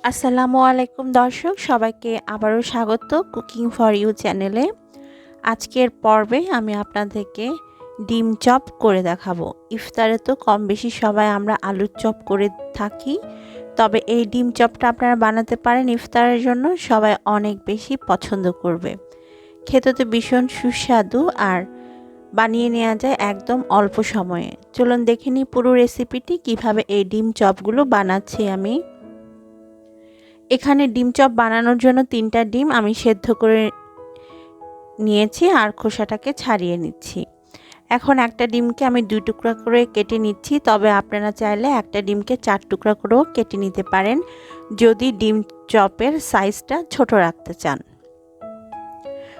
আসসালামু আলাইকুম দর্শক, সবাইকে আবারও স্বাগত কুকিং ফর ইউ চ্যানেলে। আজকের পর্বে আমি আপনাদেরকে ডিম চপ করে দেখাবো। ইফতারে তো কম বেশি সবাই আমরা আলুর চপ করে থাকি, তবে এই ডিম চপটা আপনারা বানাতে পারেন ইফতারের জন্য, সবাই অনেক বেশি পছন্দ করবে। খেতে তো ভীষণ সুস্বাদু আর বানিয়ে নেওয়া যায় একদম অল্প সময়ে। চলুন দেখে নিই পুরো রেসিপিটি, কিভাবে এই ডিম চপগুলো বানাচ্ছি আমি। এখানে ডিম চপ বানানোর জন্য 3টা ডিম আমি সেদ্ধ করে নিয়েছি আর খোসাটাকে ছাড়িয়ে নিচ্ছি। এখন একটা ডিমকে আমি 2 টুকরা করে কেটে নিচ্ছি, তবে আপনারা চাইলে একটা ডিমকে 4 টুকরা করেও কেটে নিতে পারেন যদি ডিম চপের সাইজটা ছোট রাখতে চান।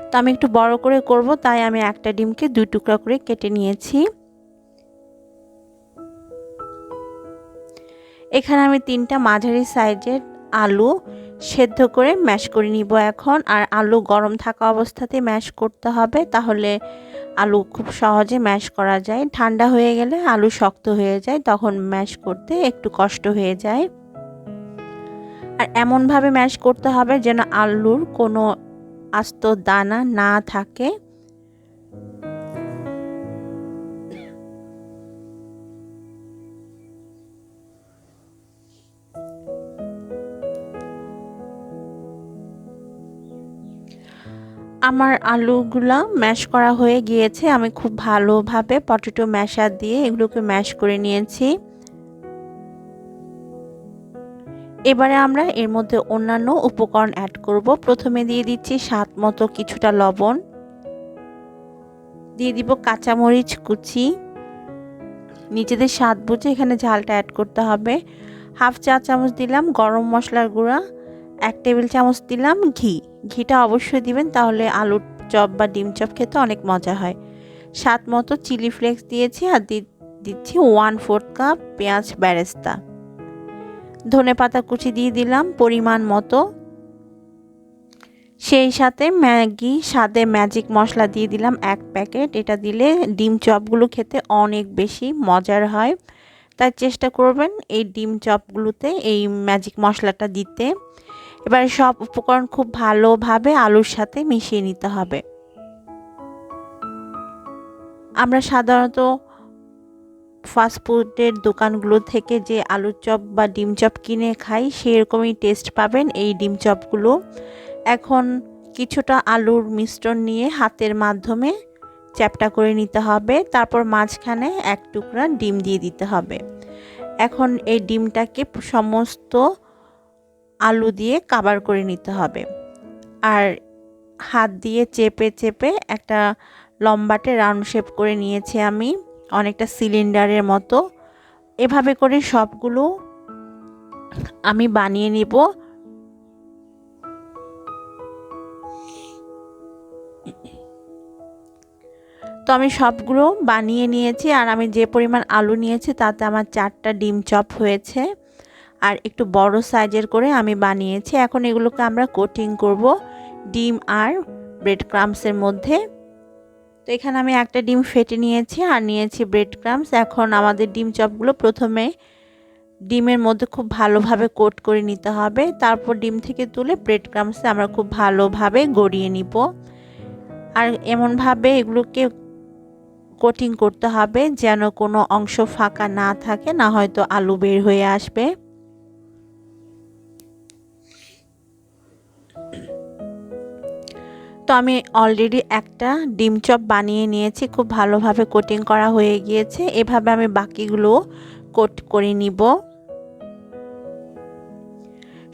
তো আমি একটু বড় করে করব, তাই আমি একটা ডিমকে 2 টুকরা করে কেটে নিয়েছি। এখানে আমি 3টা মাঝারি সাইজের আলু সেদ্ধ করে ম্যাশ করে নিব এখন। আর আলু গরম থাকা অবস্থাতে ম্যাশ করতে হবে, তাহলে আলু খুব সহজে ম্যাশ করা যায়। ঠান্ডা হয়ে গেলে আলু শক্ত হয়ে যায়, তখন ম্যাশ করতে একটু কষ্ট হয়ে যায়। আর এমনভাবে ম্যাশ করতে হবে যেন আলুর কোনো আস্ত দানা না থাকে। আমার আলুগুলা ম্যাশ করা হয়ে গিয়েছে। আমি খুব ভালোভাবে পটেটো ম্যাশার দিয়ে এগুলোকে ম্যাশ করে নিয়েছি। এবারে আমরা এর মধ্যে অন্যান্য উপকরণ অ্যাড করব। প্রথমে দিয়ে দিচ্ছি স্বাদ মতো কিছুটা লবণ, দিয়ে দিব কাঁচামরিচ কুচি, নিজেদের স্বাদ বুঝে এখানে ঝালটা অ্যাড করতে হবে। হাফ চা চামচ দিলাম গরম মশলার গুঁড়া, 1 টেবিল চামচ দিলাম ঘিটা অবশ্যই দিবেন, তাহলে আলুর চপ বা ডিম চপ খেতে অনেক মজা হয়। স্বাদ মতো চিলি ফ্লেক্স দিয়েছি আর দিচ্ছি 1/4 কাপ পেঁয়াজ বেরেস্তা। ধনেপাতা কুচি দিয়ে দিলাম পরিমাণ মতো, সেই সাথে ম্যাগি স্বাদে ম্যাজিক মশলা দিয়ে দিলাম 1 প্যাকেট। এটা দিলে ডিম চপগুলো খেতে অনেক বেশি মজার হয়, তাই চেষ্টা করবেন এই ডিম চপগুলোতে এই ম্যাজিক মশলাটা দিতে। এবারে সব উপকরণ খুব ভালোভাবে আলুর সাথে মিশিয়ে নিতে হবে। আমরা সাধারণত ফাস্টফুডের দোকানগুলো থেকে যে আলুর চপ বা ডিম চপ কিনে খাই, সেরকমই টেস্ট পাবেন এই ডিম চপগুলো। এখন কিছুটা আলুর মিশ্রণ নিয়ে হাতের মাধ্যমে চ্যাপ্টা করে নিতে হবে, তারপর মাঝখানে 1 টুকরা ডিম দিয়ে দিতে হবে। এখন এই ডিমটাকে সমস্ত আলু দিয়ে কভার করে নিতে হবে, আর হাত দিয়ে চেপে চেপে একটা লম্বাটে রাউন্ড শেপ করে নিয়েছি আমি, অনেকটা সিলিন্ডারের মতো। এভাবে করে সবগুলো আমি বানিয়ে নিব। তো আমি সবগুলো বানিয়ে নিয়েছি, আর আমি যে পরিমাণ আলু নিয়েছি তাতে আমার 4টা ডিম চপ হয়েছে, আর একটু বড় সাইজের করে আমি বানিয়েছি। এখন এগুলোকে আমরা কোটিং করব ডিম আর ব্রেড ক্রাম্বসের মধ্যে। তো এখানে আমি একটা ডিম ফেটে নিয়েছি আর নিয়েছি ব্রেড ক্রাম্বস। এখন আমাদের ডিম চপগুলো প্রথমে ডিমের মধ্যে খুব ভালোভাবে কোট করে নিতে হবে, তারপর ডিম থেকে তুলে ব্রেড ক্রাম্বসে আমরা খুব ভালোভাবে গড়িয়ে নিব। আর এমনভাবে এগুলোকে কোটিং করতে হবে যেন কোনো অংশ ফাঁকা না থাকে, না হয়তো আলু বের হয়ে আসবে। তো আমি অলরেডি একটা ডিম চপ বানিয়ে নিয়েছি, খুব ভালোভাবে কোটিং করা হয়ে গিয়েছে। এভাবে আমি বাকিগুলো কোট করে নিব।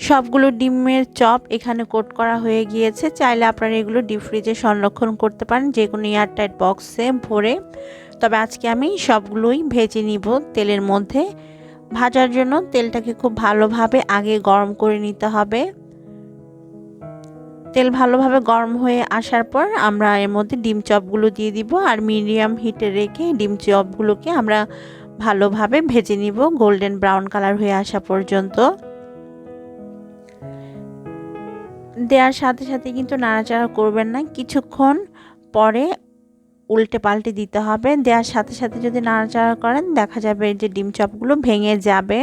সবগুলো ডিমের চপ এখানে কোট করা হয়ে গিয়েছে। চাইলে আপনারা এগুলো ডিপ ফ্রিজে সংরক্ষণ করতে পারেন, যে কোনো এয়ারটাইট বক্সে ভরে। তবে আজকে আমি সবগুলোই ভেজে নিব তেলের মধ্যে। ভাজার জন্য তেলটাকে খুব ভালোভাবে আগে গরম করে নিতে হবে। তেল ভালোভাবে গরম হয়ে আসার পর আমরা এর মধ্যে ডিম চপগুলো দিয়ে দিব, আর মিডিয়াম হিটে রেখে ডিম চপগুলোকে আমরা ভালোভাবে ভেজে নিব গোল্ডেন ব্রাউন কালার হয়ে আসা পর্যন্ত। দেওয়ার সাথে সাথে কিন্তু নাড়াচাড়া করবেন না, কিছুক্ষণ পরে উল্টে পাল্টে দিতে হবে। দেওয়ার সাথে সাথে যদি নাড়াচাড়া করেন দেখা যাবে যে ডিম চপগুলো ভেঙে যাবে।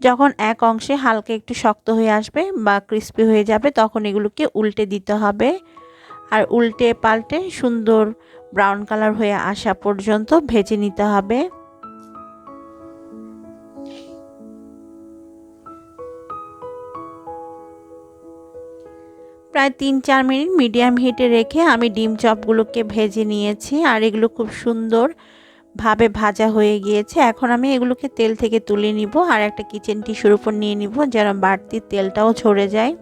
যখন এক অংশে হালকা একটু শক্ত হয়ে আসবে বা ক্রিস্পি হয়ে যাবে তখন এগুলোকে উল্টে দিতে হবে। আর উল্টে পাল্টে সুন্দর ব্রাউন কালার হয়ে আসা পর্যন্ত ভেজে নিতে হবে। প্রায় 3-4 মিনিট মিডিয়াম হিটে রেখে আমি ডিম চপগুলোকে ভেজে নিয়েছি আর এগুলো খুব সুন্দর ভাবে ভাজা হয়ে গিয়েছে। এখন আমি এগুলোকে তেল থেকে তুলে নিব আর একটা কিচেন টিস্যুর উপর নিয়ে নিব যেন বাড়তি তেলটাও ঝরে যায়।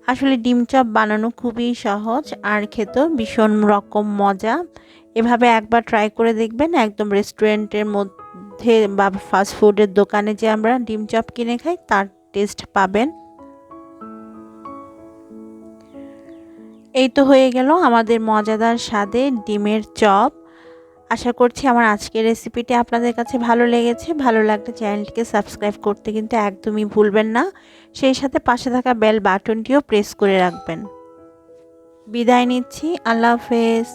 আসলে ডিম চপ বানানো খুবই সহজ আর খেতেও ভীষণ রকম মজা। এভাবে একবার ট্রাই করে দেখবেন, একদম রেস্টুরেন্টের মধ্যে বা ফাস্ট ফুডের দোকানে যে আমরা ডিম চপ কিনে খাই তার টেস্ট পাবেন। এই তো হয়ে গেল আমাদের মজাদার স্বাদের ডিমের চপ। আশা করছি আমার আজকের রেসিপিটি আপনাদের কাছে ভালো লেগেছে। ভালো লাগলে চ্যানেলটিকে সাবস্ক্রাইব করতে কিন্তু একদমই ভুলবেন না। সেই সাথে পাশে থাকা বেল বাটনটিও প্রেস করে রাখবেন। বিদায় নিচ্ছি। আল্লাহ হাফেজ।